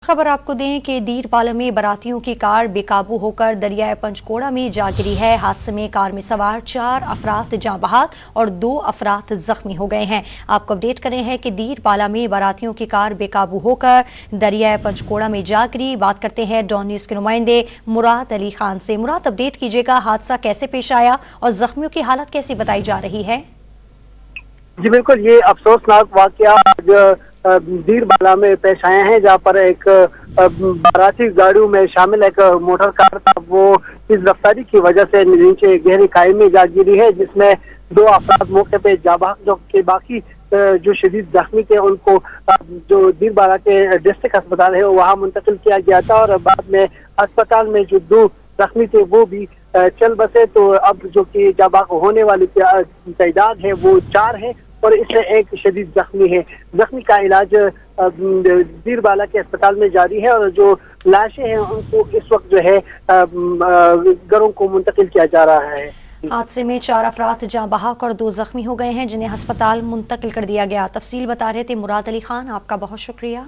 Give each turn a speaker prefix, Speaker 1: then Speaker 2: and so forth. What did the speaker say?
Speaker 1: खबर आपको दें कि दीरपाला में बारातियों की कार बेकाबू होकर दरियाए पंचकोड़ा में जा गिरी है। हादसे में कार में सवार 4 अफराद जाँ बहक और 2 अफराद जख्मी हो गए हैं। आपको अपडेट करें हैं कि दीरपाला में बारातियों की कार बेकाबू होकर दरियाए पंचकोड़ा में जा गिरी। बात करते हैं डॉन न्यूज के नुमाइंदे मुराद अली खान से। मुराद, अपडेट कीजिएगा, हादसा कैसे पेश आया और जख्मियों की हालत कैसी बताई जा रही है?
Speaker 2: जी बिल्कुल, ये अफसोसनाक वाकया आज दीरबाला में पेश आए हैं, जहाँ पर एक बाराती गाड़ियों में शामिल एक मोटर कार था, वो इस रफ्तारी की वजह से नीचे गहरी खाई में जा गिरी है, जिसमें 2 अफराद मौके पे जा बहक, जो कि बाकी जो शदीद जख्मी थे उनको जो दीरबाला के डिस्ट्रिक्ट अस्पताल है वहाँ मुंतकिल किया गया था और बाद में अस्पताल में जो 2 जख्मी थे वो भी चल बसे। तो अब जो कि जा बहक होने वाली तादाद है वो 4 है और इससे एक शदीद जख्मी है। जख्मी का इलाज दीरबाला के अस्पताल में जारी है और जो लाशें हैं उनको इस वक्त जो है घरों को मुंतकिल किया जा रहा है।
Speaker 1: हादसे में 4 अफराद जाँ बहक और 2 जख्मी हो गए हैं, जिन्हें अस्पताल मुंतकिल कर दिया गया। तफसील बता रहे थे मुराद अली खान, आपका बहुत शुक्रिया।